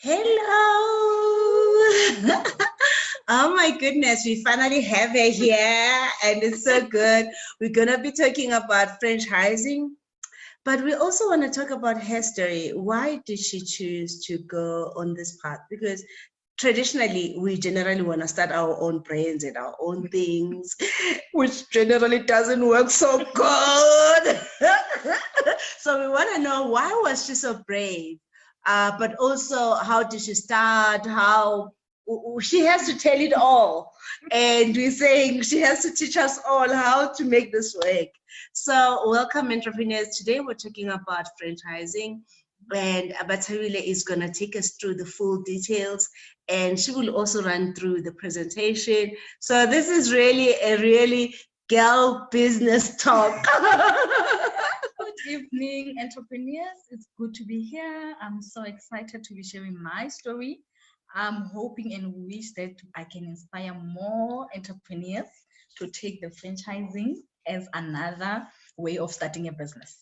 Hello. Oh my goodness, we finally have her here and it's so good. We're going to be talking about franchising, but we also want to talk about her story. Why did she choose to go on this path? Because traditionally, we generally want to start our own brands and our own things, which generally doesn't work so good. So we want to know, why was she so brave? But also, how did she start? How she has to tell it all. And we're saying she has to teach us all how to make this work. So welcome, entrepreneurs. Today we're talking about franchising. And Bathabile is going to take us through the full details, and she will also run through the presentation. So this is really a girl business talk. Good evening, entrepreneurs. It's good to be here. I'm so excited to be sharing my story. I'm hoping and wish that I can inspire more entrepreneurs to take the franchising as another way of starting a business,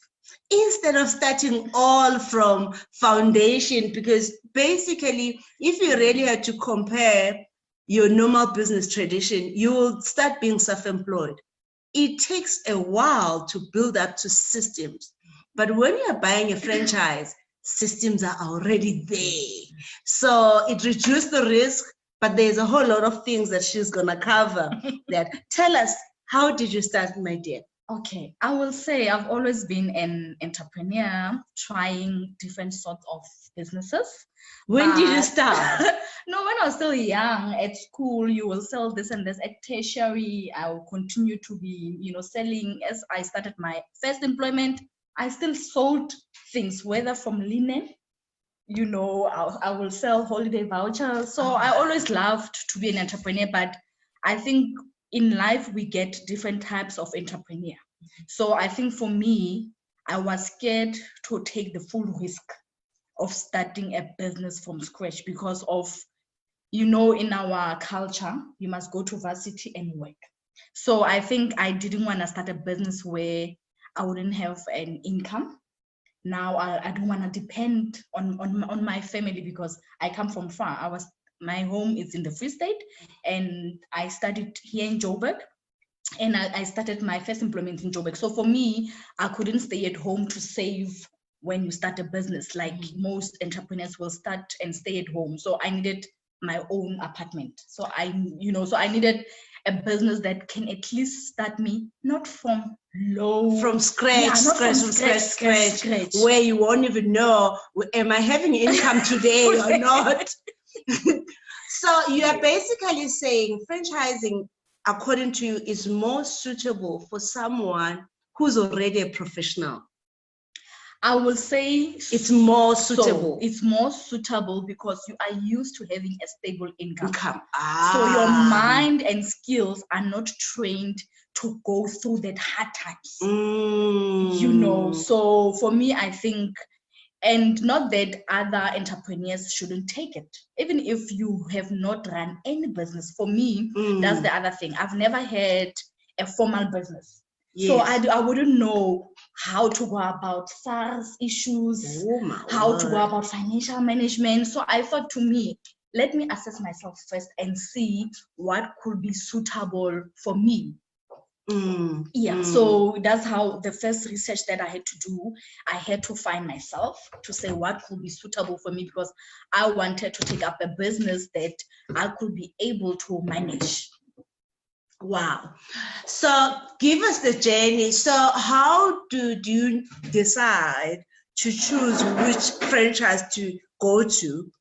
instead of starting all from foundation. Because basically, if you really had to compare your normal business tradition, you will start being self-employed. It takes a while to build up to systems, but when you're buying a franchise, systems are already there, so it reduces the risk. But there's a whole lot of things that she's gonna cover. That tell us, how did you start, my dear? Okay, I will say I've always been an entrepreneur, trying different sorts of businesses. When did you start? No, when I was still young, at school, you will sell this and this. At tertiary, I will continue to be, selling. As I started my first employment, I still sold things, whether from linen, I will sell holiday vouchers. So I always loved to be an entrepreneur, but I think in life, we get different types of entrepreneur. So I think for me, I was scared to take the full risk of starting a business from scratch because of, in our culture, you must go to varsity and work. So I think I didn't want to start a business where I wouldn't have an income. Now I don't want to depend on my family because I come from far. My home is in the Free State, and I studied here in Joburg, and I started my first employment in Joburg. So for me, I couldn't stay at home to save when you start a business, like most entrepreneurs will start and stay at home. So I needed my own apartment. So I needed a business that can at least start me not from scratch, where you won't even know, am I having income today or not? So you are basically saying franchising, according to you, is more suitable for someone who's already a professional. I will say it's more suitable. It's more suitable because you are used to having a stable income. So your mind and skills are not trained to go through that hard times. So for me, I think, and not that other entrepreneurs shouldn't take it, even if you have not run any business. For me, that's the other thing. I've never had a formal business. Yes. So I wouldn't know how to go about SARS issues, how to go about financial management. So I thought, to me, let me assess myself first and see what could be suitable for me. So that's how the first research that I had to do, I had to find myself to say what could be suitable for me, because I wanted to take up a business that I could be able to manage. Wow. So give us the journey. So how do you decide to choose which franchise to go to?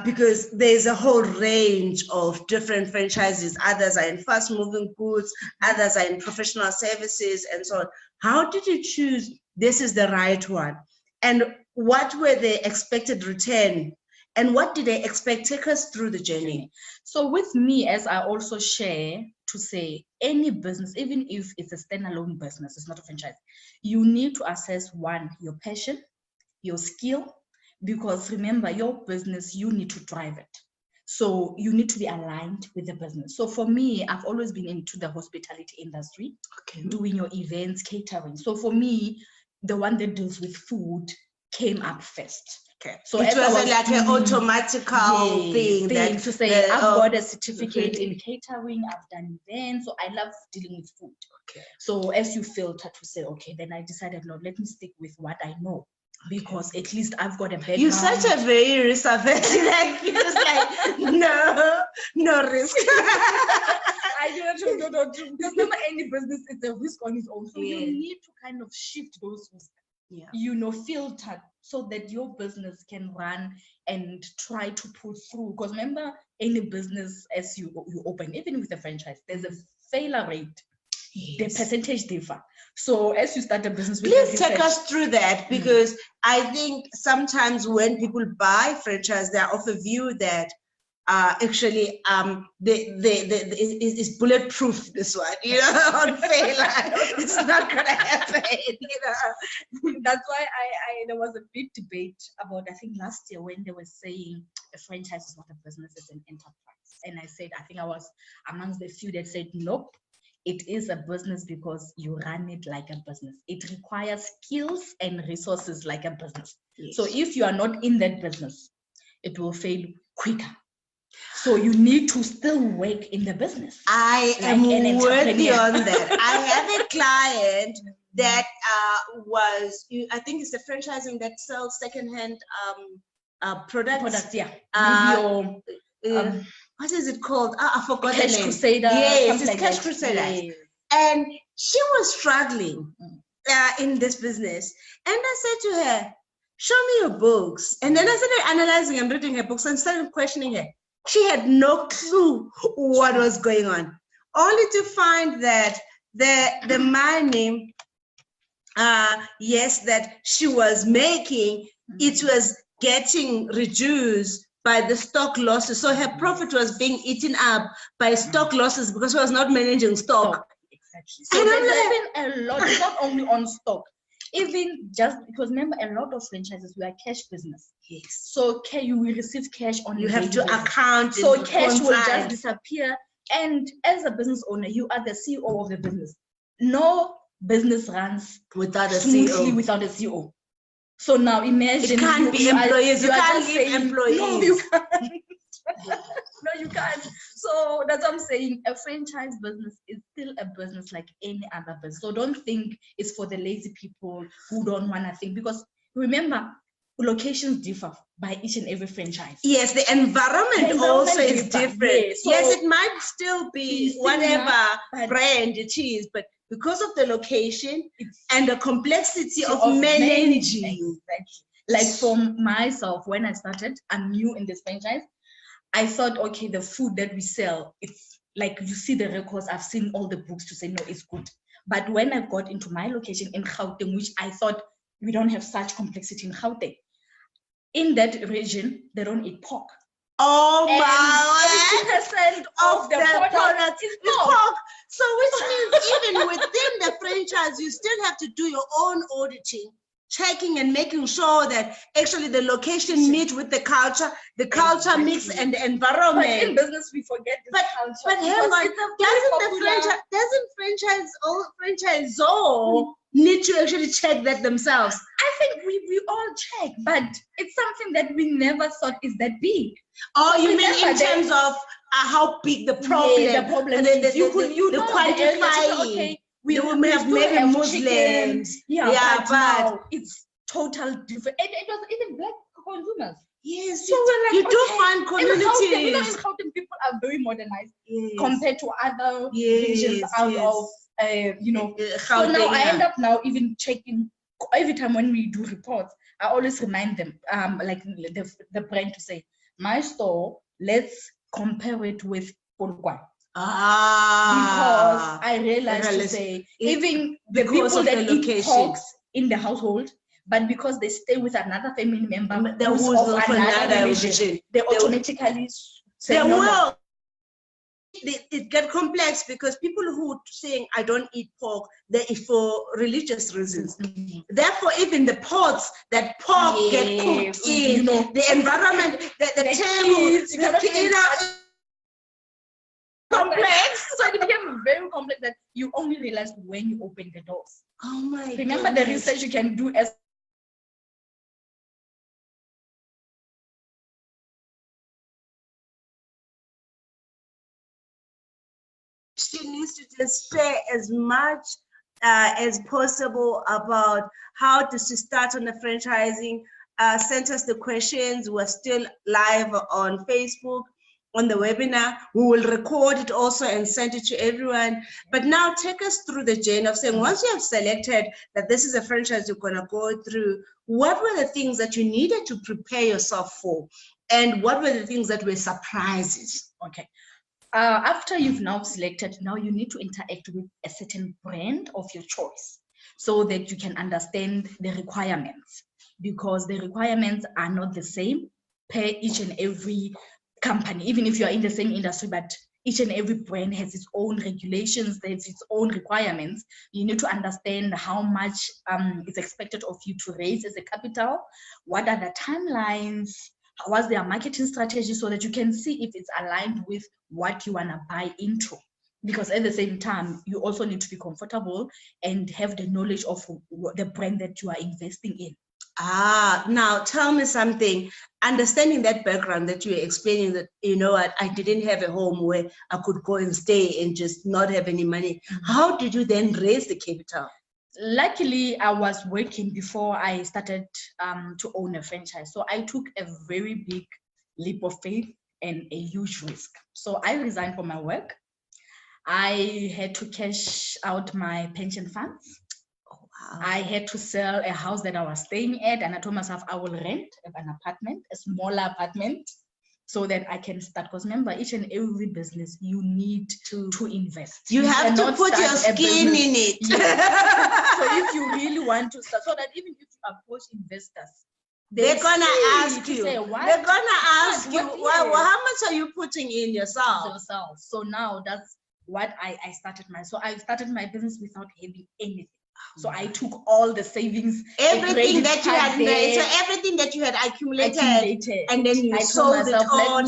Because there's a whole range of different franchises. Others are in fast moving goods, others are in professional services, and so on. How did you choose this is the right one? And what were the expected return? And what did they expect? Take us through the journey. So with me, as I also share, to say any business, even if it's a standalone business, it's not a franchise, you need to assess, one, your passion, your skill, because remember, your business, you need to drive it. So you need to be aligned with the business. So for me, I've always been into the hospitality industry, doing your events, catering. So for me, the one that deals with food came up first. Okay. So it as I was like an doing- automatical thing that to say I've got a certificate really? in catering, I've done events, so I love dealing with food. Okay. So as you filter to say, okay, then I decided, no, let me stick with what I know, because at least I've got a background. You're such a very risk averse, like you're just like no risk. I do not because remember, any business is a risk on its own. So Yeah. you need to kind of shift those risks, filter, so that your business can run and try to pull through. Because remember, any business as you open, even with a franchise, there's a failure rate. The percentage differ. So as you start a business, please take us through that, because I think sometimes when people buy franchise, they're of a view that actually it's bulletproof, this one, on failure. It's not gonna happen. That's why there was a big debate about, I think last year, when they were saying a franchise is not a business, it's an enterprise. And I said, I think I was amongst the few that said, nope, it is a business because you run it like a business. It requires skills and resources like a business. Yes. So if you are not in that business, it will fail quicker. So you need to still work in the business. I am worthy on that. I have a client that I think it's the franchising that sells secondhand products. Yeah. What is it called? I forgot the name. Cash Crusader. Yes, it's like Cash Crusader. Yes. And she was struggling in this business. And I said to her, show me your books. And then I started analyzing and reading her books and started questioning her. She had no clue what was going on, only to find that the money, that she was making, it was getting reduced by the stock losses. So her profit was being eaten up by stock losses because she was not managing stock. Exactly. So there's even a lot, not only on stock, even just because remember, a lot of franchises, we are cash business. Yes. So you will receive cash on you have to basis. account. So cash will just disappear. And as a business owner, you are the CEO of the business. No business runs without a CEO. Without a CEO. So now imagine it can't be employees. You can't leave employees. No, you can't. No, you can't. So that's what I'm saying. A franchise business is still a business like any other business. So don't think it's for the lazy people who don't want to think, because remember, locations differ by each and every franchise. Yes, the environment also is different. Yes, so yes, it might still be whatever brand it is, but because of the location and the complexity of managing. Exactly. Like for myself, when I started, I'm new in this franchise. I thought, okay, the food that we sell, it's like you see the records, I've seen all the books to say, no, it's good. But when I got into my location in Gauteng, which I thought we don't have such complexity in Gauteng, in that region, they don't eat pork. Oh my! 80% of the product is pork. So which means even within the franchise, you still have to do your own auditing, checking and making sure that actually the location meets with the culture mix and the environment. But in business, we forget this culture. But hang on, doesn't franchisor need to actually check that themselves? I think we all check, but it's something that we never thought is that big. Oh, you mean in terms of how big the problem? Yeah, the problem is you quantify. Okay, we have maybe Muslims. Yeah, but now it's total different. It was even black consumers. Yes, so we're like, you do find communities. In Gauteng, people are very modernized compared to other regions out of so now I end up now even checking every time when we do reports. I always remind them, like the brand, to say, my store, let's compare it with Polokwane. Because I realized to say, even the people that eat pork in the household, but because they stay with another family member who's of another religion, they automatically say no. It gets complex because people who saying I don't eat pork, they eat for religious reasons. Mm-hmm. Therefore, even the pots that pork get cooked in, the environment, the table, complex. So it became very complex that you only realize when you open the doors. Oh my! Remember the research you can do as she needs to just share as much as possible about how to start on the franchising. Send us the questions. We're still live on Facebook on the webinar. We will record it also and send it to everyone. But now take us through the journey of saying, once you have selected that this is a franchise you're going to go through, what were the things that you needed to prepare yourself for? And what were the things that were surprises? Okay. After you've now selected, now you need to interact with a certain brand of your choice so that you can understand the requirements, because the requirements are not the same per each and every company, even if you are in the same industry, but each and every brand has its own regulations, there's its own requirements. You need to understand how much is expected of you to raise as a capital, what are the timelines, what's their marketing strategy, so that you can see if it's aligned with what you want to buy into. Because at the same time, you also need to be comfortable and have the knowledge of the brand that you are investing in. Now tell me something. Understanding that background that you were explaining, that, you know what, I didn't have a home where I could go and stay and just not have any money. How did you then raise the capital? Luckily, I was working before I started to own a franchise. So I took a very big leap of faith and a huge risk. So I resigned from my work. I had to cash out my pension funds. I had to sell a house that I was staying at, and I told myself I will rent an apartment, a smaller apartment, so that I can start. Because remember, each and every business, you need to invest. You have to put your skin in it. Yes. So if you really want to start, so that even if you approach investors, they're gonna ask you. They're gonna ask you, well, how much are you putting in yourself? So now that's what I started so I started my business without having anything. So I took all the savings, everything that you had made, so everything that you had accumulated, and then you sold it all,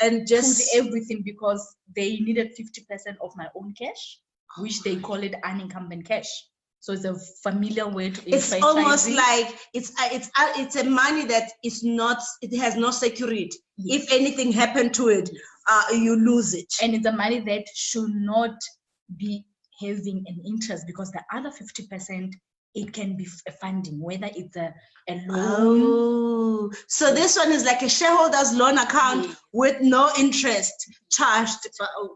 and just put everything, because they needed 50% of my own cash, which they call it unencumbered cash. So it's a familiar way to. It's almost like it's a money that is not. It has no security. Yes. If anything happened to it, you lose it. And it's a money that should not be having an interest, because the other 50%, it can be a funding, whether it's a loan. Oh, so this one is like a shareholder's loan account with no interest charged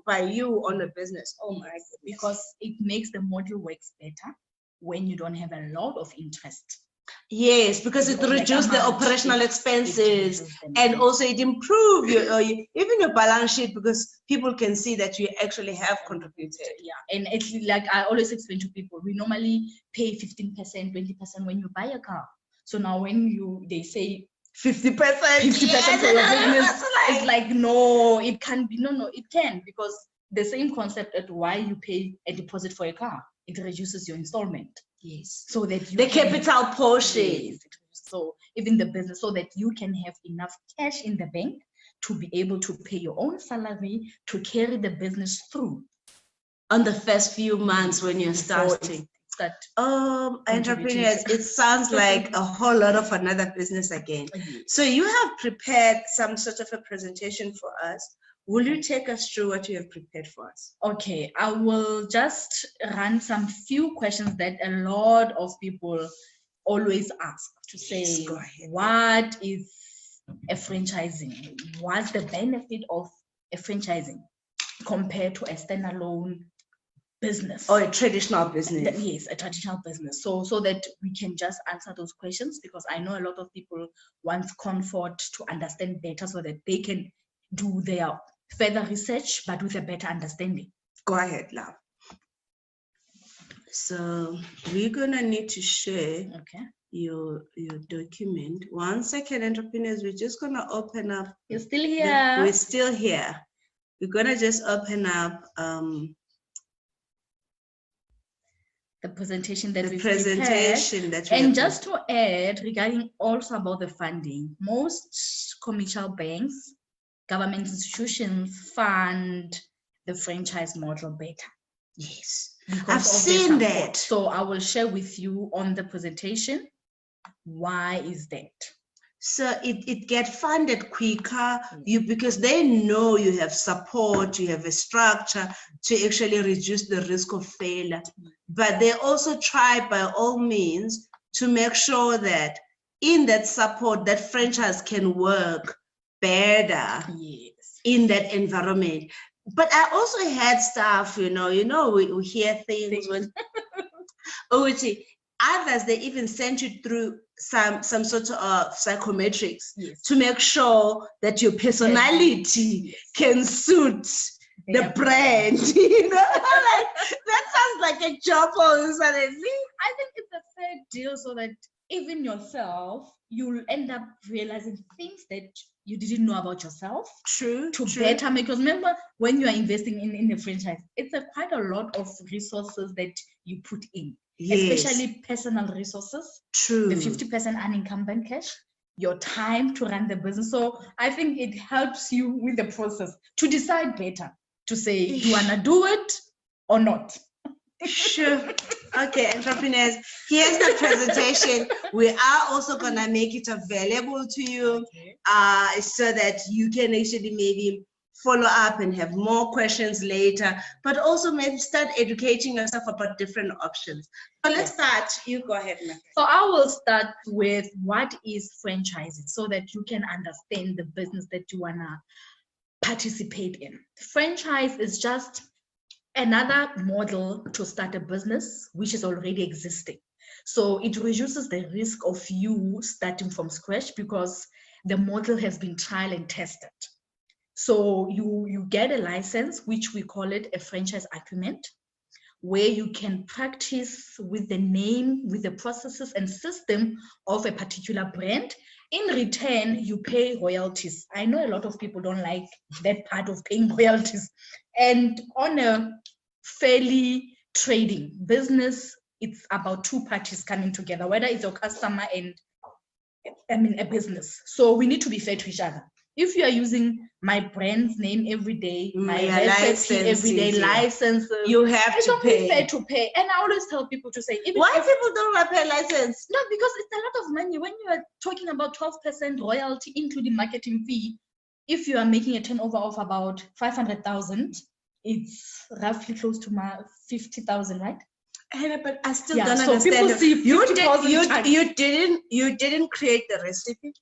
by you on the business. Oh my goodness. Because it makes the model works better when you don't have a lot of interest. Yes, because it reduces the operational expenses, and also it improves even your balance sheet, because people can see that you actually have contributed. Yeah, and it's like I always explain to people, we normally pay 15%, 20% when you buy a car. So now when they say 50% for your business, it's like, no, it can be, no, it can, because the same concept at why you pay a deposit for a car, it reduces your installment. Yes. So that you the capital portion. Yes. So even the business, so that you can have enough cash in the bank to be able to pay your own salary, to carry the business through. On the first few months when you're starting. Entrepreneurs, it sounds like a whole lot of another business again. So you have prepared some sort of a presentation for us. Will you take us through what you have prepared for us? Okay, I will just run some few questions that a lot of people always ask, to say, what is a franchising? What's the benefit of a franchising compared to a standalone business? Or a traditional business? Yes, a traditional business. So that we can just answer those questions, because I know a lot of people want comfort to understand better, so that they can do their further research, but with a better understanding. Go ahead, love. So we're gonna need to share your document. 1 second, entrepreneurs. We're just gonna open up. You're still here. We're still here. We're gonna just open up the presentation that we prepared. And just to add, regarding also about the funding, most commercial banks, government institutions fund the franchise model better. Yes, I've seen that. So I will share with you on the presentation, why is that? So it get funded quicker, because they know you have support, you have a structure to actually reduce the risk of failure. But they also try by all means to make sure that in that support, that franchise can work better in that environment. But I also had staff, we hear things when others, they even send you through some sort of psychometrics to make sure that your personality can suit the brand. Like, that sounds like a job all suddenly. I think it's a fair deal, so that even yourself, you'll end up realizing things that you didn't know about yourself. True. Better make. Because remember, when you are investing in a franchise, it's quite a lot of resources that you put in. Especially personal resources. True. The 50% unencumbered cash, your time to run the business. So I think it helps you with the process to decide better, to say, do you want to do it or not? Sure. Okay, entrepreneurs, here's the presentation. We are also going to make it available to you so that you can actually maybe follow up and have more questions later, but also maybe start educating yourself about different options. So let's start. You go ahead, Matthew. So I will start with what is franchising, so that you can understand the business that you want to participate in. Franchise is just another model to start a business which is already existing. So it reduces the risk of you starting from scratch, because the model has been tried and tested. So you get a license, which we call it a franchise agreement, where you can practice with the name, with the processes and system of a particular brand. In return, you pay royalties. I know a lot of people don't like that part of paying royalties. And on a fairly trading business, it's about two parties coming together, whether it's your customer and a business. So we need to be fair to each other. If you are using my brand's name every day, my recipe everyday licenses, you have to pay. Fair to pay. And I always tell people to say, why people don't want to pay license? No, because it's a lot of money. When you are talking about 12% royalty, including marketing fee, if you are making a turnover of about 500,000, it's roughly close to 50,000, right? But I still don't understand. You didn't create the recipe.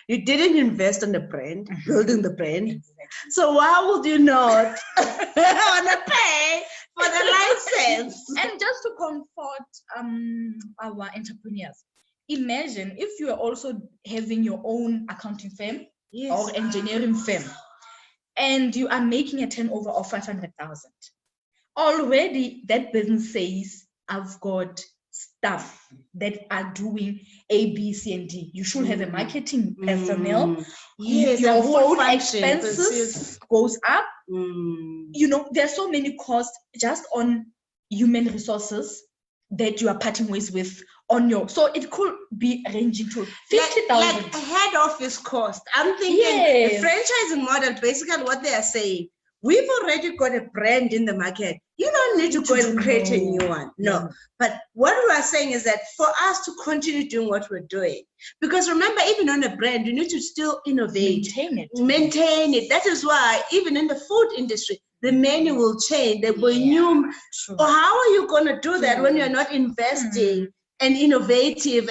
You didn't invest on the brand, building the brand. Exactly. So why would you not want to pay for the license? And just to comfort our entrepreneurs, imagine if you are also having your own accounting firm or engineering firm, and you are making a turnover of 500,000. Already that business says, I've got staff that are doing A, B, C, and D. You should have a marketing personnel. Your whole expenses goes up. There are so many costs just on human resources that you are parting ways with on your. So it could be ranging to 50,000. Like head office cost. I'm thinking the franchising model, basically what they are saying, we've already got a brand in the market. You don't need to go and create a new one. No. But what we are saying is that for us to continue doing what we're doing, because remember, even on a brand, you need to still innovate. Maintain it. That is why even in the food industry, the menu will change. The volume. Or how are you going to do that when you're not investing and innovative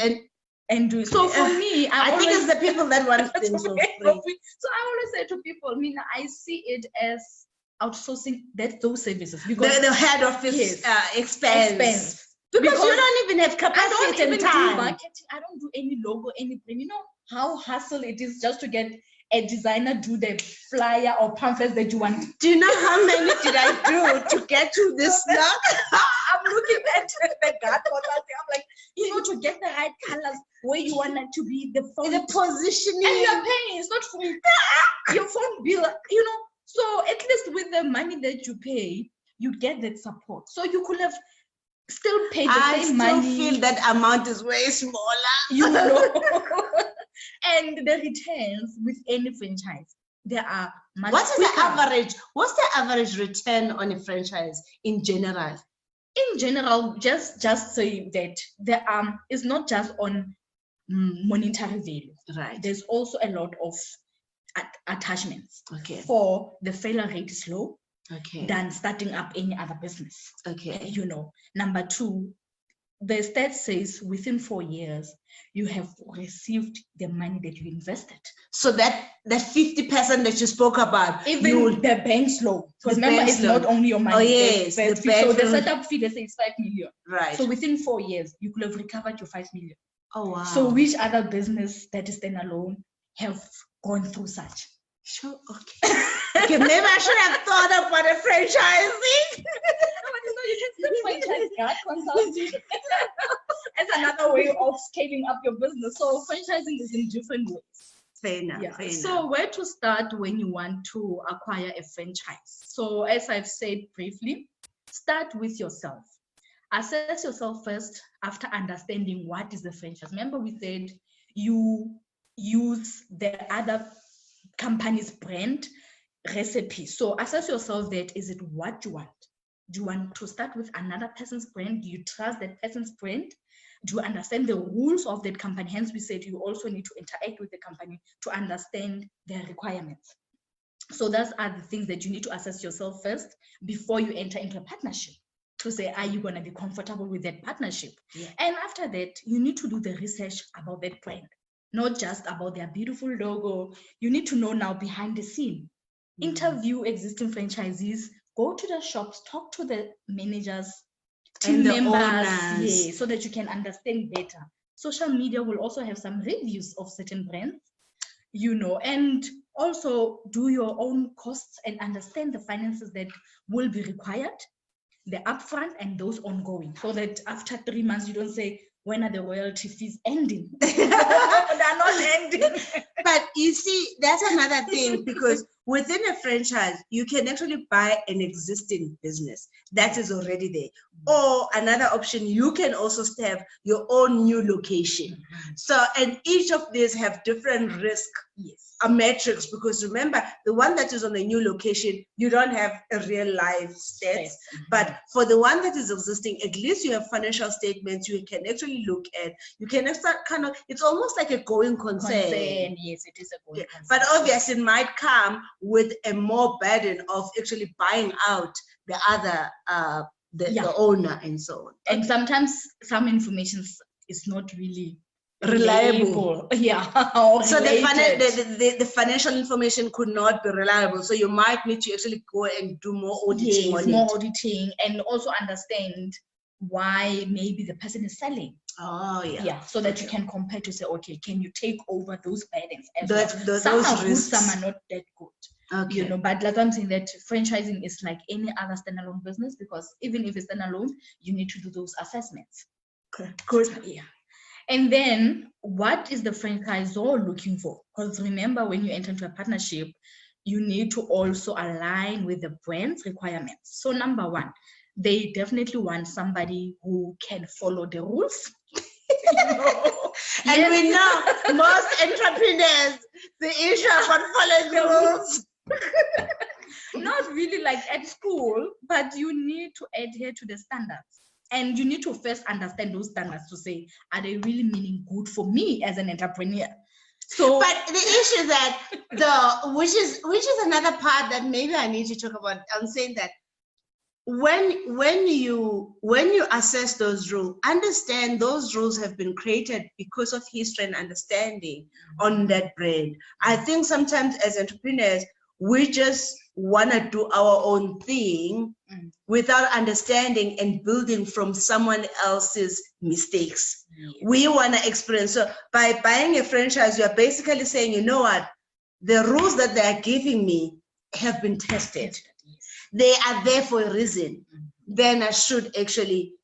and do so? For me, I think it's the people that want things for free. So I always say to people, I see it as outsourcing those services, because the head office expense. Because you don't even have capacity and time. Do marketing. I don't do any logo, any brand. You know how hassle it is just to get a designer do the flyer or pamphlets that you want. Do you know how many did I do to get to this now? I'm looking at the gut or something. I'm like, to get the right colors where you want it to be, the phone, the positioning. And you're paying, it's not free. Your phone bill, So at least with the money that you pay, you get that support. So you could have still paid the same money. I still feel that amount is way smaller. And the returns with any franchise, there are much What's the average return on a franchise in general? In general, just say that there is not just on monetary value. Right. There's also a lot of attachments. Okay. For the failure rate is low Okay. than starting up any other business. Okay. You know, number two, the stat says within 4 years, you have received the money that you invested. So that 50% that you spoke about, even the bank's loan. Because remember, it's not only your money. Oh yes, the the bank so the loan. setup fee, they say, is 5 million. Right. So within 4 years, you could have recovered your 5 million. Oh wow. So which other business that is standalone have gone through such? Sure. Okay. Okay. Maybe I should have thought about a franchising. You can still franchise guard consulting as another way of scaling up your business. So franchising is in different ways. Fair enough. Yeah. Fair So enough. where to start when you want to acquire a franchise? So as I've said briefly, start with yourself. Assess yourself first after understanding what is the franchise. Remember we said you use the other company's brand recipe. So assess yourself that, is it what you want? Do you want to start with another person's brand? Do you trust that person's brand? Do you understand the rules of that company? Hence, we said you also need to interact with the company to understand their requirements. So those are the things that you need to assess yourself first before you enter into a partnership, to say, are you going to be comfortable with that partnership? Yeah. And after that, you need to do the research about that brand, not just about their beautiful logo. You need to know now behind the scene. Interview existing franchisees, go to the shops, talk to the managers, team members, yeah, so that you can understand better. Social media will also have some reviews of certain brands, you know, and also do your own costs and understand the finances that will be required, the upfront and those ongoing, so that after 3 months you don't say, when are the royalty fees ending? They're not ending. But you see, that's another thing, because within a franchise, you can actually buy an existing business that is already there. Or another option, you can also have your own new location. So, and each of these have different risk metrics, because remember, the one that is on the new location, you don't have a real life stats. But for the one that is existing, at least you have financial statements you can actually look at. You can start kind of, it's almost like a going concern. Yes, it is a going concern. But obviously, it might come with a more burden of actually buying out the other, the owner and so on. And sometimes some information is not really reliable. Yeah. So the financial information could not be reliable. So you might need to actually go and do more auditing on more auditing, and also understand why maybe the person is selling. Oh yeah. Yeah. So that you can compare to say, okay, can you take over those burdens? Some are good, some are not that good. Okay. You know, but like I'm saying, that franchising is like any other standalone business, because even if it's standalone, you need to do those assessments. Good. Yeah. And then what is the franchisor looking for? Because remember, when you enter into a partnership, you need to also align with the brand's requirements. So number one, they definitely want somebody who can follow the rules. And we know most entrepreneurs, the issue about following the rules. Not really like at school, but you need to adhere to the standards. And you need to first understand those standards to say, are they really meaning good for me as an entrepreneur? So, but the issue is that which is another part that maybe I need to talk about. I'm saying that when you assess those rules, understand those rules have been created because of history and understanding on that brand. I think sometimes as entrepreneurs, we just want to do our own thing without understanding and building from someone else's mistakes. We want to experience. So by buying a franchise, you are basically saying, you know what, the rules that they are giving me have been tested. They are there for a reason. Then I should actually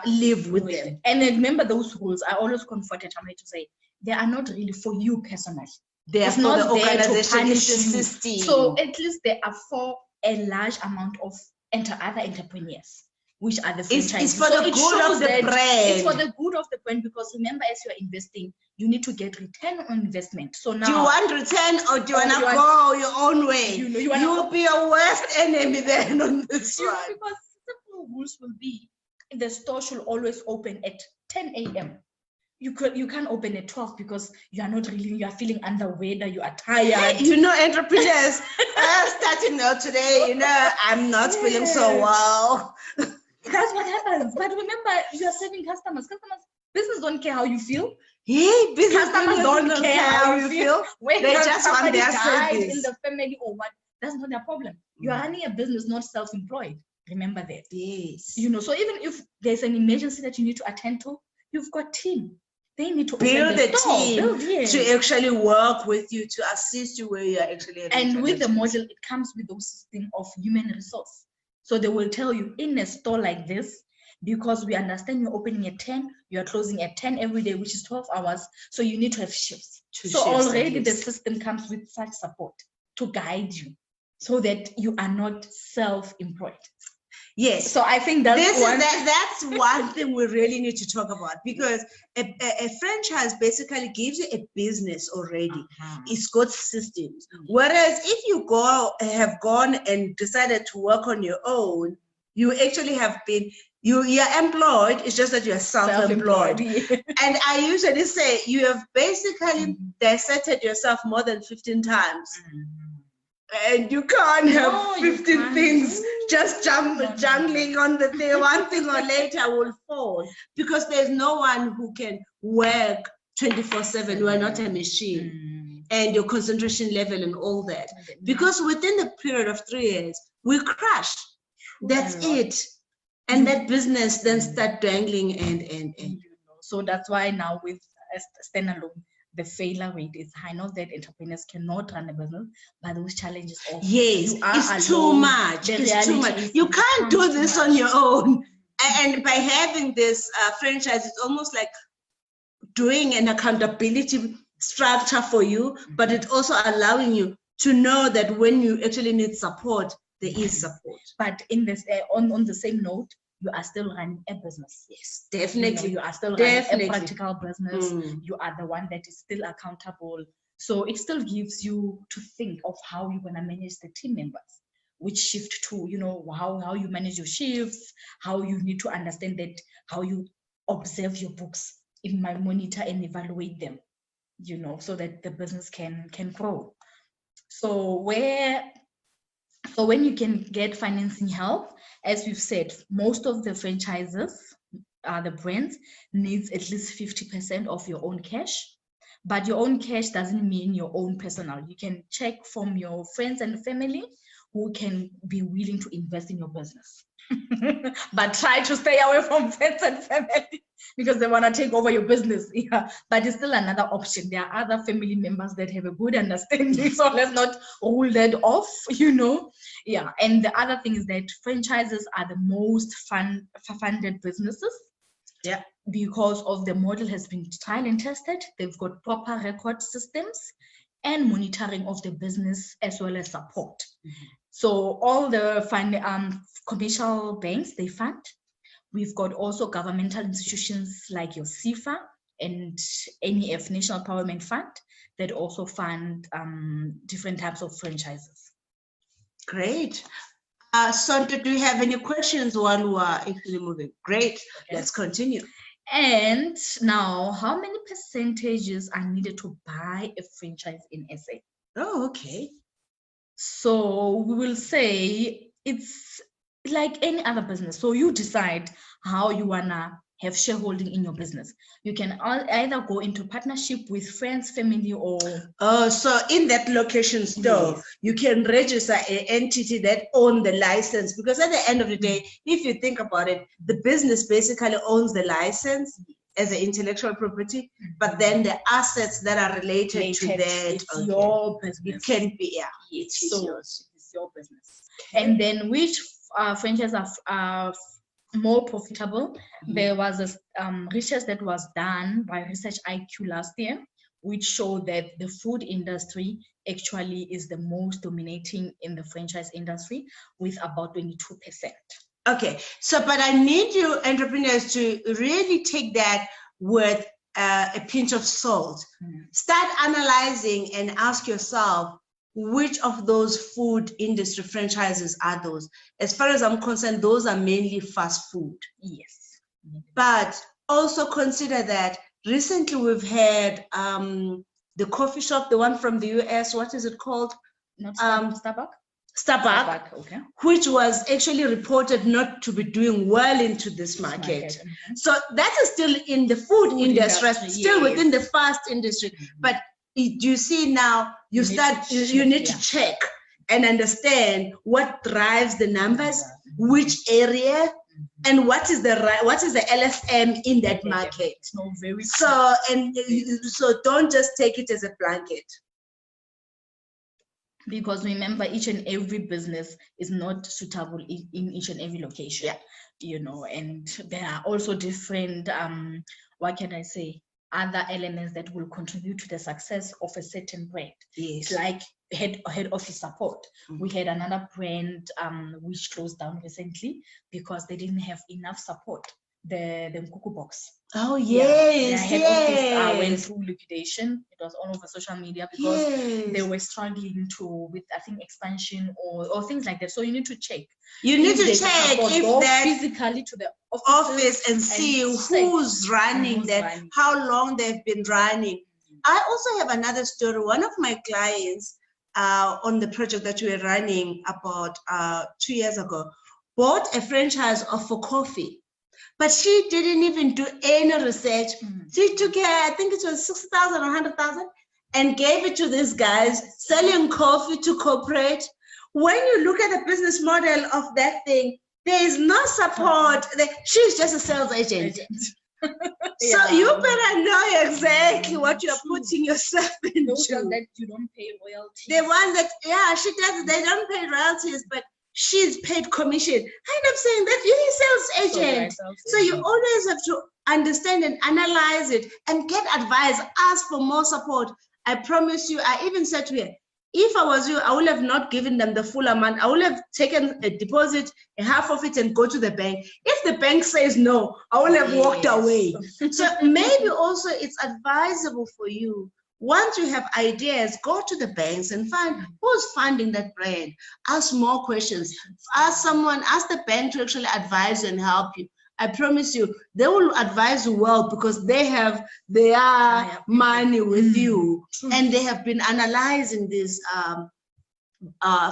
live with them. And then remember, those rules, I always comforted Tammy to say, they are not really for you personally. They are for the organization, it's the system. So at least they are for a large amount of other entrepreneurs, which are the franchisees. It's for the good of the brand. It's for the good of the brand, because remember, as you're investing, you need to get return on investment. So now, do you want return, or do you want to go your own way? You will be your worst enemy then on this one. Because simple rules will be, the store should always open at 10 a.m. you can't open at 12 because you are feeling under weather, you are tired. Entrepreneurs starting out today, I'm not feeling so well. That's what happens. But remember, you are serving customers. Business don't care how you feel. Yeah, business Customers don't care how you feel. When they just want their died service in the family or what, that's not their problem. You are running a business, not self-employed. Remember that. Yes. So even if there's an emergency that you need to attend to, you've got team. They need to build open a team yes. to actually work with you, to assist you where you are actually having and with the challenges. model, it comes with those system of human resource. So they will tell you in a store like this, because we understand you're opening at 10, you're closing at 10 every day, which is 12 hours. So you need to have shifts. So already the system comes with such support to guide you so that you are not self-employed. Yes. So I think that's one thing we really need to talk about, because a franchise basically gives you a business already. It's got systems. Whereas if you have gone and decided to work on your own, you actually have been, you're employed, it's just that you're self-employed. And I usually say you have basically dissected yourself more than 15 times. And you can't have 15 things just jungling on the thing. One thing or later will fall, because there's no one who can work 24/7. You are not a machine. And your concentration level and all that. Because within the period of 3 years, we crash. That's it. And that business then start dangling and. So that's why now with standalone, the failure rate is high. Not that entrepreneurs cannot run a business, but those challenges of it's too much. It's too much. You can't do this on your own. And by having this franchise, it's almost like doing an accountability structure for you, but it's also allowing you to know that when you actually need support, there is support. But in this, on the same note, you are still running a business. Yes, definitely. You are still running a practical business. You are the one that is still accountable. So it still gives you to think of how you're going to manage the team members, which shift to, how you manage your shifts, how you need to understand that, how you observe your books, monitor and evaluate them, so that the business can grow. So when you can get financing help, as we've said, most of the franchises, the brands, needs at least 50% of your own cash. But your own cash doesn't mean your own personal. You can check from your friends and family who can be willing to invest in your business. But try to stay away from friends and family because they want to take over your business. Yeah, but it's still another option. There are other family members that have a good understanding, so let's not rule that off. Yeah. And the other thing is that franchises are the most funded businesses. Yeah, because of the model has been tried and tested. They've got proper record systems and monitoring of the business as well as support. So all the commercial banks, they fund. We've got also governmental institutions like your CIFA and NEF, National Empowerment Fund, that also fund different types of franchises. Great. Sonta, do you have any questions while we are actually moving? Great. Okay. Let's continue. And now, how many percentages are needed to buy a franchise in SA? Oh, okay. So we will say it's like any other business. So you decide how you wanna have shareholding in your business. You can either go into partnership with friends, family, or so in that location store, yes, you can register an entity that owns the license, because at the end of the day, if you think about it, the business basically owns the license as an intellectual property, but then the assets that are related to that, it's your business. It can be, it's yours. It's your business. Okay. And then which franchises are more profitable? There was a research that was done by Research IQ last year, which showed that the food industry actually is the most dominating in the franchise industry with about 22%. Okay, so but I need you entrepreneurs to really take that with a pinch of salt. Start analyzing and ask yourself, which of those food industry franchises are those? As far as I'm concerned, those are mainly fast food. Yes. But also consider that recently we've had the coffee shop, the one from the US, what is it called? Not Starbucks. Starbucks, okay. Which was actually reported not to be doing well into this market. So that is still in the food industry, still within the fast industry. But you see now, you need to check and understand what drives the numbers, which area, and what is the LFM in that market. No, very so don't just take it as a blanket. Because remember, each and every business is not suitable in each and every location, you know, and there are also different, what can I say, other elements that will contribute to the success of a certain brand. Yes. Like head office support. We had another brand which closed down recently because they didn't have enough support. The Mkuku box. Oh yes, their head office went through liquidation. It was all over social media because they were struggling with, I think, expansion or things like that. So you need to check. You need to check if that physically to the office and see who's running that, how long they've been running. I also have another story. One of my clients on the project that we were running about 2 years ago bought a franchise for coffee. But she didn't even do any research. She took I think it was 60,000 or 100,000 and gave it to these guys selling coffee to corporate. When you look at the business model of that thing, there is no support. She's just a sales agent. So you better know exactly what you're putting yourself into. That you don't pay royalties. The one that, she does, they don't pay royalties, but she's paid commission. I end up saying that you're a sales agent. So you always have to understand and analyze it and get advice, ask for more support. I promise you, I even said to her, if I was you, I would have not given them the full amount. I would have taken a deposit, a half of it, and go to the bank. If the bank says no, I would have walked away. So maybe also it's advisable for you. Once you have ideas, go to the banks and find who's funding that brand. Ask more questions. Ask the bank to actually advise you and help you. I promise you, they will advise you well because they have their money with you and they have been analyzing these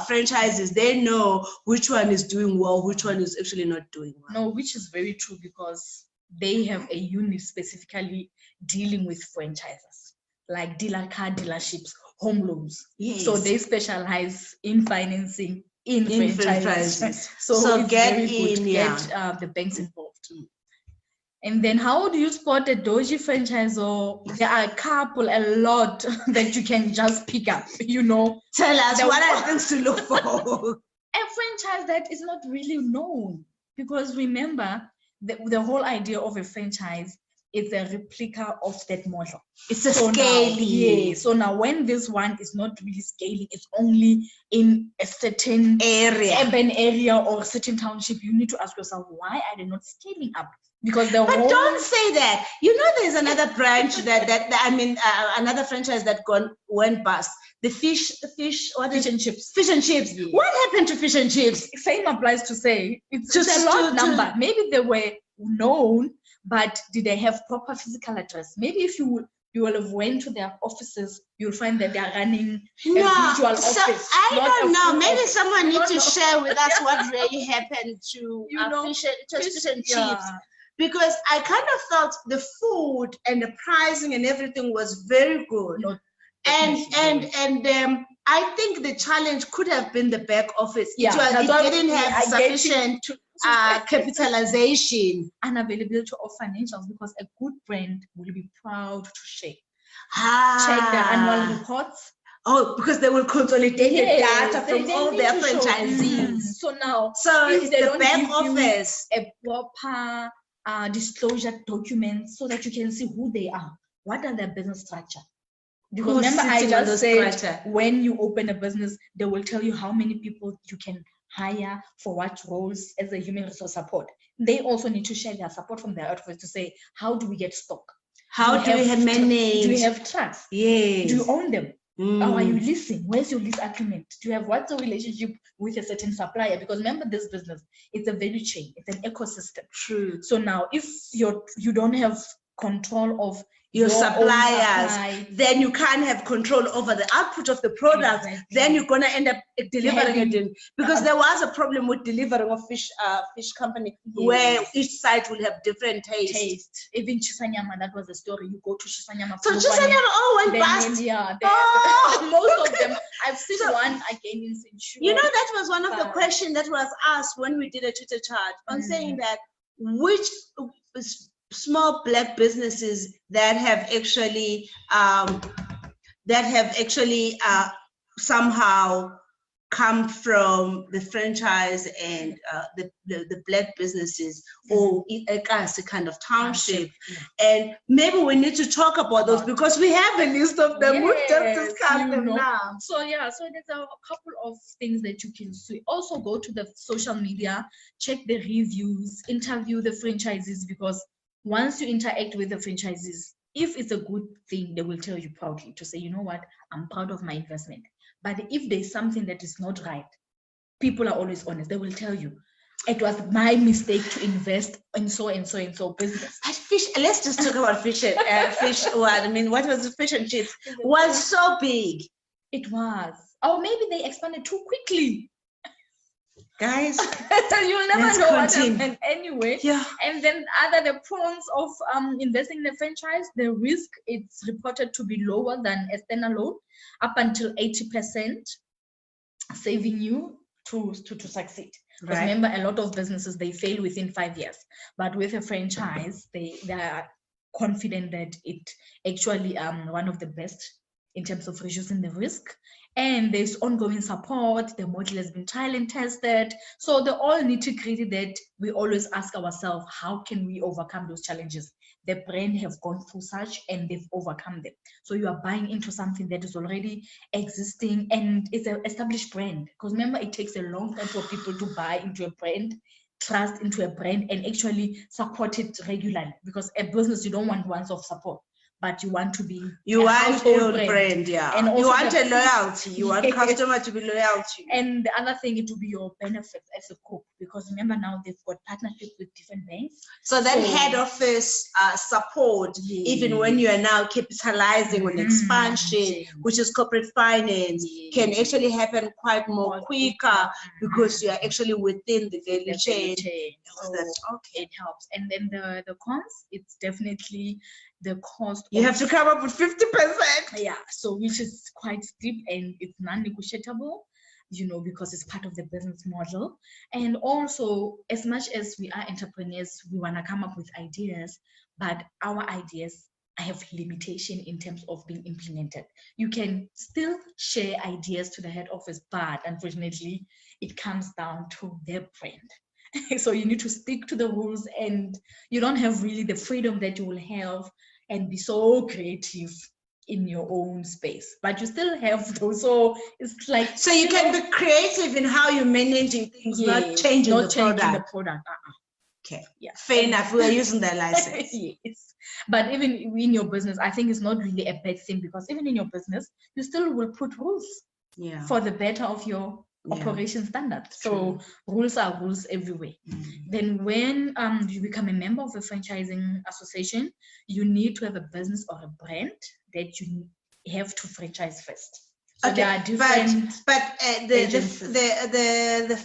franchises. They know which one is doing well, which one is actually not doing well. No, which is very true because they have a unit specifically dealing with franchises, like car dealerships, home loans. Yes. So they specialize in financing in franchises. So it's get very good to get the banks involved. And then how do you spot a dodgy franchise? Or there are a lot that you can just pick up, you know? Tell us what are things to look for. A franchise that is not really known, because remember the whole idea of a franchise is a replica of that model. It's a scaling. So now when this one is not really scaling, it's only in a certain urban area or a certain township, you need to ask yourself, why are they not scaling up? Because don't say that. You know, there's another branch another franchise that went bust. The fish and chips. Fish and chips. Yeah. What happened to fish and chips? Same applies to say it's just a lot number. Maybe they were known, but did they have proper physical address? Maybe if you will have went to their offices, you'll find that they are running a virtual office. I don't know. Maybe someone needs to share with us what really happened to fish and chips. Because I kind of felt the food and the pricing and everything was very good. And I think the challenge could have been the back office. It didn't have sufficient capitalization. Unavailability of financials, because a good brand will be proud to share. Check their annual reports. Oh, because they will consolidate the data from all their franchisees. So now, if they don't back office, a proper disclosure document so that you can see who they are, what are their business structure. Because remember, I just said when you open a business, they will tell you how many people you can hire for what roles as a human resource support. They also need to share their support from their office to say, how do we get stock? How do we have managed? Do you have trucks? Yes. Do you own them? How are you leasing? Where's your lease agreement? Do you have what's the relationship with a certain supplier? Because remember, this business, it's a value chain, it's an ecosystem. True. So now if you don't have control of your Your own suppliers, supply. then you can't have control over the output of the product. Exactly. Then you're gonna end up delivering it Having- in, because there was a problem with delivering of fish company where Yes. each site will have different taste. Even Chisanyama, that was the story. You go to Chisanyama. So Chisanyama went past. Yeah, Oh, most of them. I've seen So- one again in Centurion. You know, that was one of the But- questions that was asked when we did a Twitter chat on saying that which small black businesses that have actually somehow come from the franchise and the black businesses or a kind of township. And maybe we need to talk about those because we have a list of them. We've just Yes, discussed you them know. now. So there's a couple of things that you can see. Also go to the social media, check the reviews, interview the franchisees, because once you interact with the franchisees, if it's a good thing, they will tell you proudly to say, you know what, I'm proud of my investment. But if there's something that is not right, people are always honest. They will tell you, it was my mistake to invest in so and so and so business. But fish, let's just talk about fish. What was the fish and chips? Was so big. It was. Or maybe they expanded too quickly. Guys, You'll never let's know what continue. happened anyway. Yeah. And then the pros of investing in a franchise, the risk it's reported to be lower than a standalone, up until 80%, saving you to succeed. Because Right. remember, a lot of businesses, they fail within 5 years. But with a franchise, they are confident that it actually one of the best in terms of reducing the risk. And there's ongoing support. The model has been trial and tested. So the all nitty-gritty that we always ask ourselves, how can we overcome those challenges? The brand have gone through such and they've overcome them. So you are buying into something that is already existing and it's an established brand. Because remember, it takes a long time for people to buy into a brand, trust into a brand, and actually support it regularly. Because a business, you don't want once-off support, but you want to be You a want household your brand, yeah. And also you want the- a loyalty. You want Yes. customer to be loyal to you. And the other thing, it will be your benefits as a cook, because remember now they've got partnerships with different banks. So that So- head office support, even when you are now capitalizing on expansion, Yes. which is corporate finance, can Yes. actually happen quite more quicker because you are actually within the value The chain. chain. So Okay. it helps. And then the cons, it's definitely the cost. You of- have to come up with 50%. Yeah, so which is quite steep and it's non-negotiable, because it's part of the business model. And also, as much as we are entrepreneurs, we want to come up with ideas, but our ideas have limitation in terms of being implemented. You can still share ideas to the head office, but unfortunately, it comes down to their brand. So you need to stick to the rules, and you don't have really the freedom that you will have and be so creative in your own space, but you still have those. So it's like, So you can be creative in how you're managing things, not yes, changing not the changing product. the product. Okay. Yeah. Fair enough. We are using the license. Yes. But even in your business, I think it's not really a bad thing, because even in your business, you still will put rules Yeah. for the better of your operation standards. So rules are rules everywhere. Then when you become a member of a franchising association, you need to have a business or a brand that you have to franchise first. So there are different. But the agencies.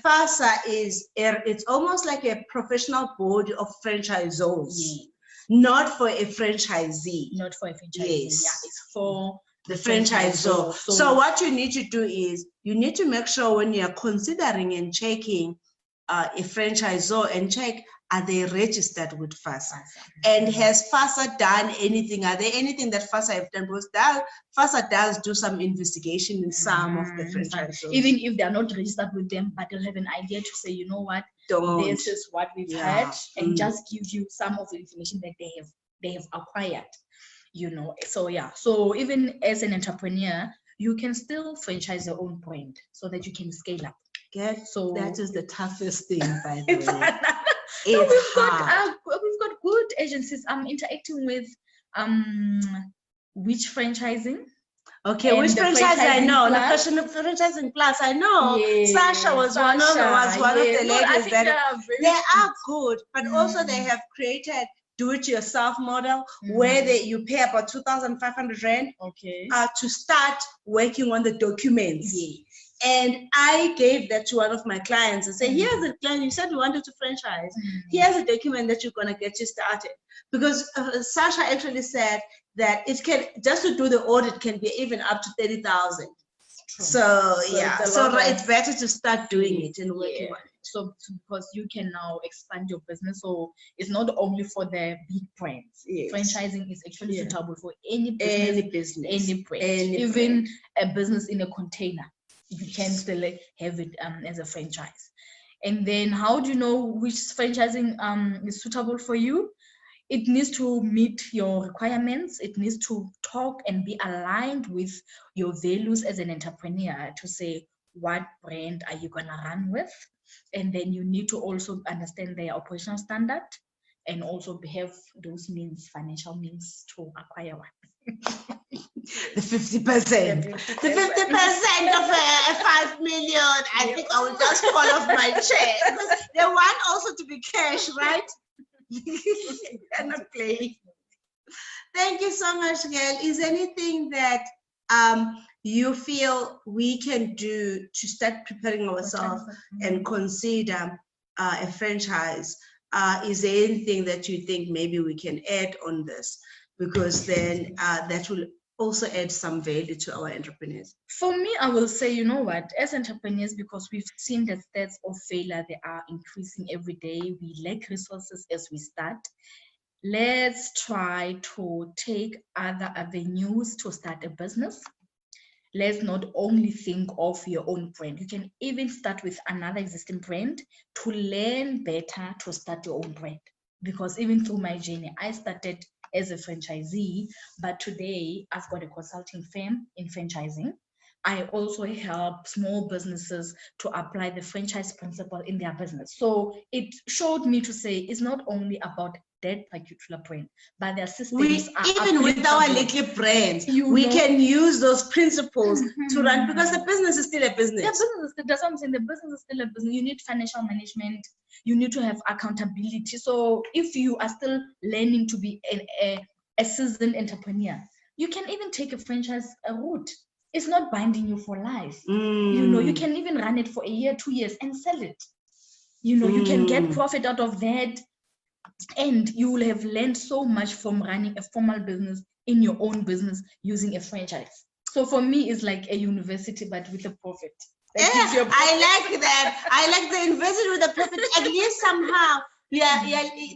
FASA it's almost like a professional board of franchisors, Yeah, not for a franchisee. not for a franchisee. Yes. Yeah, it's for The franchisor. So- So what you need to do is you need to make sure when you are considering and checking a franchisor and check, are they registered with FASA? And has FASA done anything? Are there anything that FASA have done? Because FASA does do some investigation in some of the franchisors. Even if they are not registered with them, but they'll have an idea to say, you know what, Don't. this is what we've Yeah. had, and just give you some of the information that they have acquired. So yeah. So even as an entrepreneur, you can still franchise your own brand so that you can scale up. So that is the toughest thing, by the it's way. no, It's hard. we've got good agencies. I'm interacting with which franchising. Okay, and which the franchise I franchising know? The plus- question of Franchising Plus, I know. Yes, Sasha was one of the Sasha, ladies yes. No, I that think they are very they are good, but also they have created do-it-yourself model where you pay about 2,500 rand to start working on the documents. And I gave that to one of my clients and said, here's the plan. You said you wanted to franchise. Here's a document that you're going to get you started. Because Sasha actually said that it can, just to do the audit can be even up to 30,000. So it's better to start doing it and working on it. So because you can now expand your business, so it's not only for the big brands. Franchising is actually suitable for any business, any brand, even a business in a container. You can still have it as a franchise. And then how do you know which franchising is suitable for you? It needs to meet your requirements. It needs to talk and be aligned with your values as an entrepreneur to say, what brand are you going to run with? And then you need to also understand their operational standard and also have those means, financial means to acquire one. The 50%. The 50% of a 5 million, I think I will just fall off my chair. Because they want also to be cash, right? Cannot play. Thank you so much, Gail. Is there anything that you feel we can do to start preparing ourselves and consider a franchise? Is there anything that you think maybe we can add on this? Because then that will also add some value to our entrepreneurs. For me, I will say, you know what, as entrepreneurs, because we've seen the stats of failure, they are increasing every day. We lack resources as we start. Let's try to take other avenues to start a business. Let's not only think of your own brand. You can even start with another existing brand to learn better to start your own brand. Because even through my journey, I started as a franchisee, but today I've got a consulting firm in franchising. I also help small businesses to apply the franchise principle in their business. So it showed me to say it's not only about that particular brand, but their systems are even with our little brands, we can use those principles to run, because the business is still a business. That's what I'm saying. The business is still a business. You need financial management. You need to have accountability. So if you are still learning to be a seasoned entrepreneur, you can even take a franchise route. It's not binding you for life. You know, you can even run it for a year, 2 years and sell it. You know, you can get profit out of that. And you will have learned so much from running a formal business in your own business using a franchise. So for me, it's like a university, but with a profit. I like that. I like the university with a profit. At least somehow,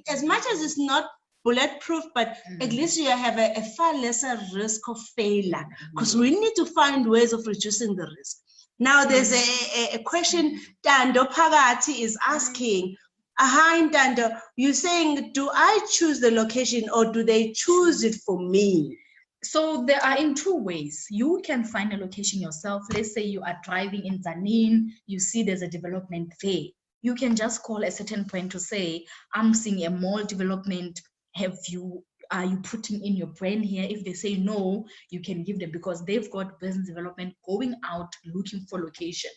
as much as it's not bulletproof, but at least you have a far lesser risk of failure, because we need to find ways of reducing the risk. Now, there's a question Dando Pagati is asking. Hi, Dando, you're saying, do I choose the location or do they choose it for me? So there are in two ways. You can find a location yourself. Let's say you are driving in Zanin, you see there's a development there. You can just call a certain point to say, I'm seeing a mall development. Are you putting in your brand here? If they say no, you can give them, because they've got business development going out looking for location.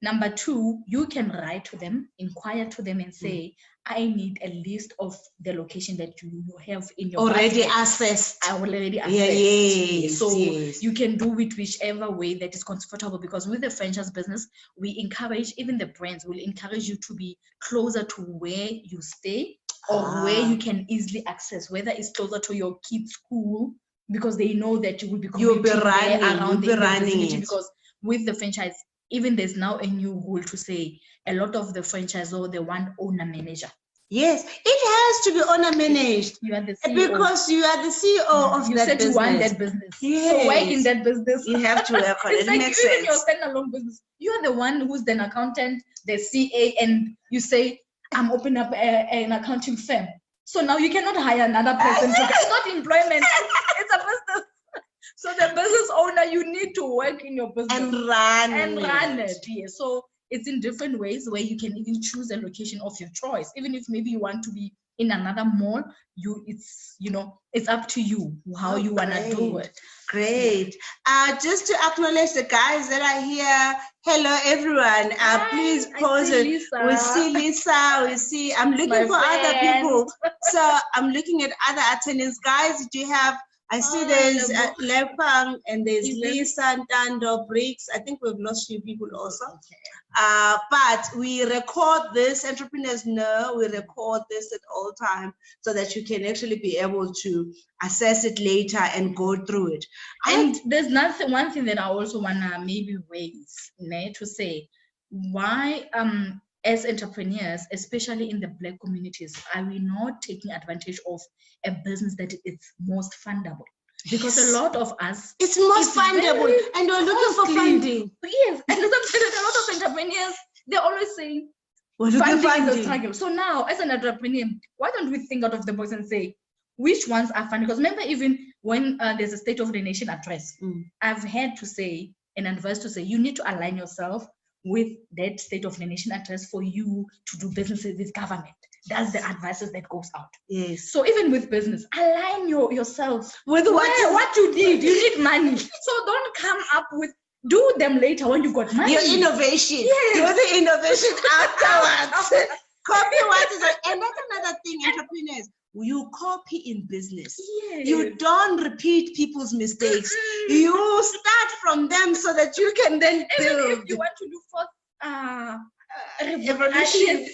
Number two, you can write to them, inquire to them and say, I need a list of the location that you have in your already basket. assessed. I already assessed. Yes, so you can do it whichever way that is comfortable, because with the franchise business, we encourage, even the brands will encourage you to be closer to where you stay or where you can easily access, whether it's closer to your kids' school, because they know that you will be running around the vicinity. Because with the franchise, even there's now a new rule to say a lot of the franchisor, they want owner manager. Yes, it has to be owner managed. You are the CEO. Because you are the CEO of you that said business. You want that business. Yes. So work in that business. You have to work on it. It's like makes even sense. your standalone business, you are the one who's an accountant, the CA, and you say, I'm opening up an accounting firm. So now you cannot hire another person. It's not employment. It's a business. So the business owner, you need to work in your business and run it. Yeah. So it's in different ways where you can even choose a location of your choice. Even if maybe you want to be in another mall, it's up to you how you want to do it. Great. Just to acknowledge the guys that are here. Hello, everyone. Please pause it. We see Lisa. We see. I'm looking for other people. So I'm looking at other attendants. Guys, do you have? I see there's Lepang and there's Lisa, Dando, Briggs. I think we've lost few people also. But we record this. Entrepreneurs know we record this at all time so that you can actually be able to assess it later and go through it. And there's one thing that I also wanna maybe raise, to say, why as entrepreneurs, especially in the Black communities, are we not taking advantage of a business that is most fundable? Because a lot of us, it's most fundable, and we're looking for funding. Yes, and sometimes a lot of entrepreneurs, they're always saying, funding is a struggle. So now, as an entrepreneur, why don't we think out of the box and say, which ones are funded? Because remember, even when there's a State of the Nation address, I've had to say, and advised to say, you need to align yourself with that State of the Nation address for you to do business with government. That's the advices that goes out. Yes. So even with business, align yourself with what you need. You need money. So don't come up with, do them later when you got money. Your innovation. Yes. Do the innovation afterwards. Copy what is it. And that's another thing, entrepreneurs. You copy in business. Yes. You don't repeat people's mistakes. You start from them so that you can then build. Even if you want to do for revolution,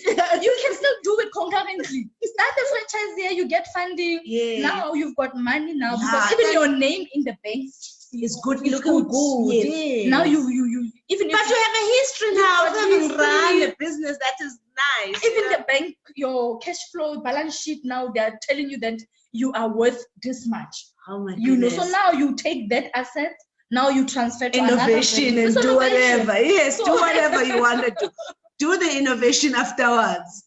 you can still do it concurrently. Start the franchise there, you get funding. Yeah. Now you've got money now, because even your name in the bank is good. It's looking good. Yes. Yes. Now you even but you have a history now of having run a business that is nice. Even the bank, your cash flow balance sheet, now they're telling you that you are worth this much. Oh my goodness. So now you take that asset, now you transfer to innovation and do whatever. Yes, do whatever you want to do. Do the innovation afterwards.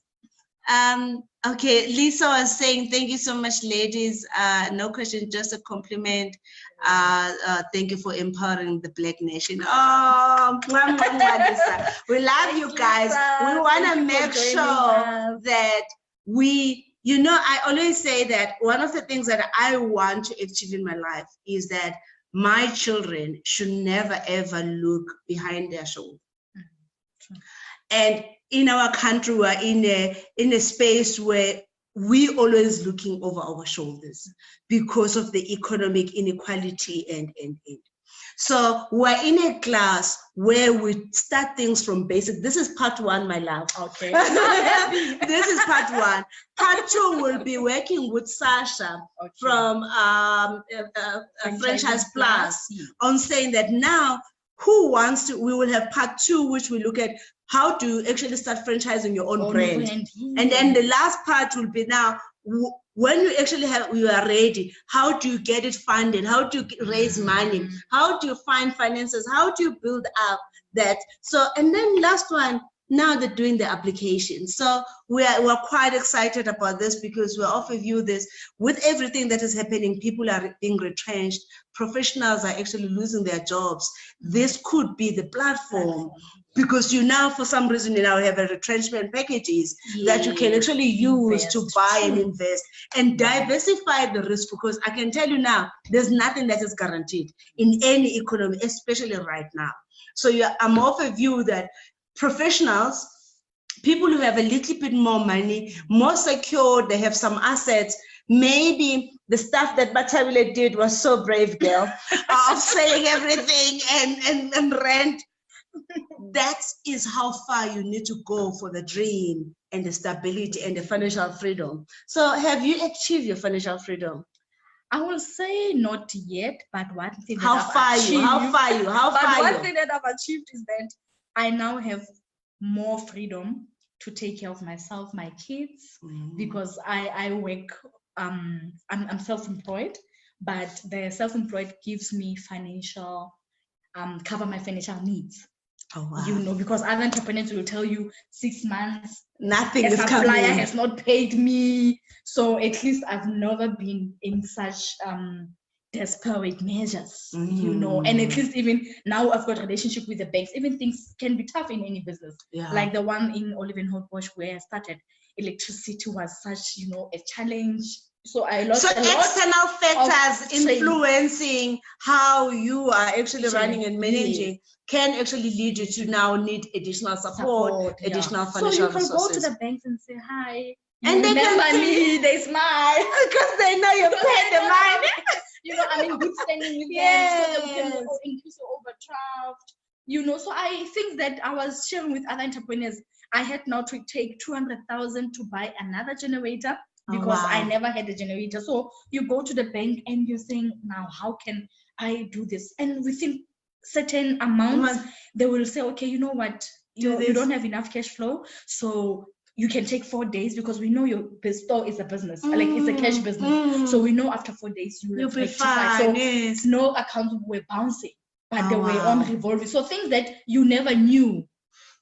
Okay, Lisa was saying, thank you so much, ladies. No question, just a compliment. Thank you for empowering the Black nation. Oh, Lisa. We love you guys. We want to make sure that I always say that one of the things that I want to achieve in my life is that my children should never ever look behind their shoulder. And in our country, we're in a space where we always looking over our shoulders because of the economic inequality and. So we're in a class where we start things from basic. This is part one, my love. Okay. This is part one. Part two will be working with Sasha from Franchise Plus on saying that now who wants to, we will have part two, which we look at how to actually start franchising your own brand. And then the last part will be now, when you actually you are ready, how do you get it funded? How do you raise money? How do you find finances? How do you build up that? So, and then last one, now they're doing the application. So we're quite excited about this because we offer you this. With everything that is happening, people are being retrenched. Professionals are actually losing their jobs. This could be the platform because you now, for some reason, you now have a retrenchment packages that you can actually use to buy and invest and diversify the risk, because I can tell you now, there's nothing that is guaranteed in any economy, especially right now. So I'm of a view that professionals, people who have a little bit more money, more secure, they have some assets, maybe the stuff that Bathabile did was so brave, girl, of selling everything and rent. That is how far you need to go for the dream and the stability and the financial freedom. So have you achieved your financial freedom? I will say not yet, but one thing How far thing that I've achieved is that I now have more freedom to take care of myself, my kids, because I work, I'm self-employed, but the self-employed gives me financial, cover my financial needs. Oh, wow. Because other entrepreneurs will tell you 6 months, nothing a is supplier coming. has not paid me. So at least I've never been in such desperate measures, and at least even now I've got a relationship with the banks. Even things can be tough in any business, like the one in Olivenhout where I started. Electricity was such, a challenge. So I lost a lot. External factors influencing how you are actually running and managing can actually lead you to now need additional support, additional financial resources. So you can go to the banks and say, hi, and they remember me, they smile. Because they know you paid the money. I'm in good standing with them, so they can increase your overdraft. So I think that I was sharing with other entrepreneurs, I had now to take 200,000 to buy another generator because I never had a generator. So you go to the bank and you're saying, now how can I do this? And within certain amounts, they will say, okay, you know what, you don't have enough cash flow, so you can take 4 days, because we know your store is a business, like it's a cash business. So we know after 4 days you'll be fine. So no accounts were bouncing, but they were on revolving. So things that you never knew,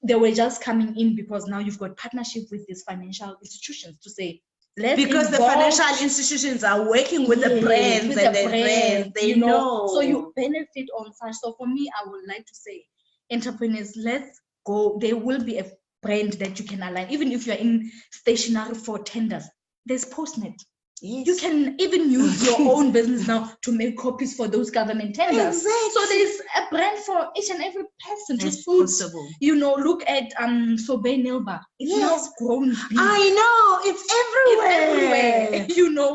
they were just coming in, because now you've got partnership with these financial institutions to say, because the financial institutions are working with the brands and the brands, they know. So you benefit on such. So for me, I would like to say, entrepreneurs, let's go. There will be a brand that you can align. Even if you're in stationery for tenders, there's Postnet. You can even use your own business now to make copies for those government tenders. Exactly. So there's a brand for each and every person to suit. Possible. Look at Sobe Nilba. It's now grown big. I know, it's everywhere.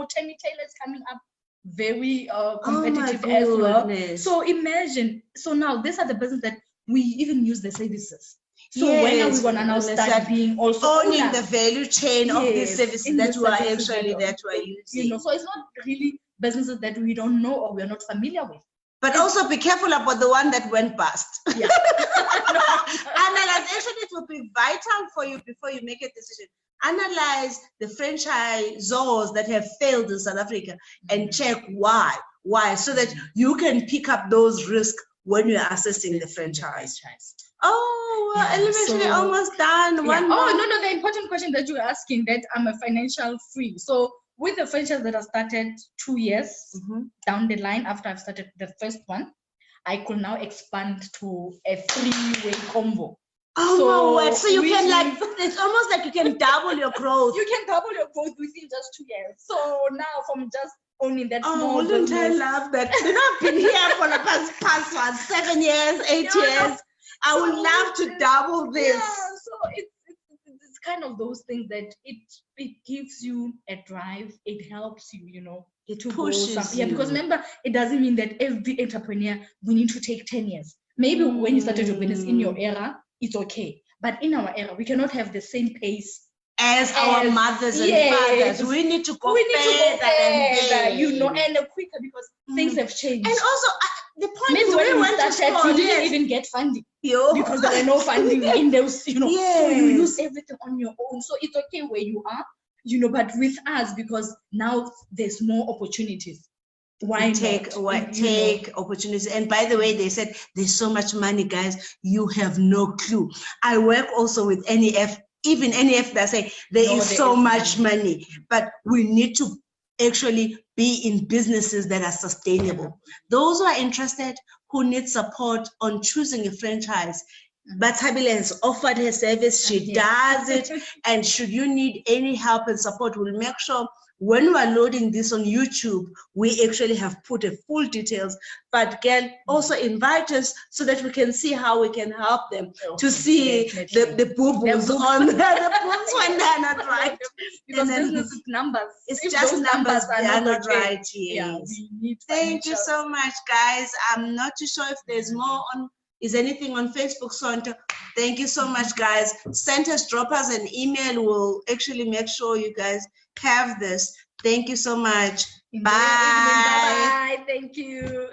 Tammy Taylor's coming up very competitive as well. So imagine. So now these are the business that we even use the services. So when are we gonna now start being also owning the value chain of these services that we are using? So it's not really businesses that we don't know or we're not familiar with. But also be careful about the one that went bust. Yeah. Analyzation, it will be vital for you before you make a decision. Analyze the franchisors that have failed in South Africa and check why, so that you can pick up those risks when you're assessing the franchise. We're almost done. The important question that you're asking, that I'm a financial free. So with the franchise that I started 2 years down the line after I've started the first one, I could now expand to a 3-way combo. So you can it's almost like you can double your growth. You can double your growth within just 2 years. So now from just owning that small business. I love that. I've been here for the past 7 years, 8 years. I would love to double this. So it's kind of those things that it gives you a drive. It helps you, it pushes you. Because remember, it doesn't mean that every entrepreneur we need to take 10 years. Maybe when you started your business in your era, it's okay. But in our era, we cannot have the same pace as our mothers and fathers. We need to go further, and quicker, because things have changed. And also, the point maybe is, when we started, you didn't even get funding because there were no funding in those, so you use everything on your own. So it's okay where you are, but with us, because now there's more opportunities. Take opportunities. And by the way, they said there's so much money, guys, you have no clue. I work also with NEF. Even NEF, they say there is so much money, but we need to actually be in businesses that are sustainable. Those who are interested, who need support on choosing a franchise, Bathabile has offered her service. She does it. And should you need any help and support, we'll make sure when we are loading this on YouTube, we actually have put a full details, but can also invite us so that we can see how we can help them to see the boo-boos on the boobs when they're not right. Because business is numbers. It's just numbers, they are not right. Thank you so much, guys. I'm not too sure if there's more on. Is anything on Facebook, Sonto? Thank you so much, guys. Send us, drop us an email. We'll actually make sure you guys have this. Thank you so much. Bye. Bye. Thank you.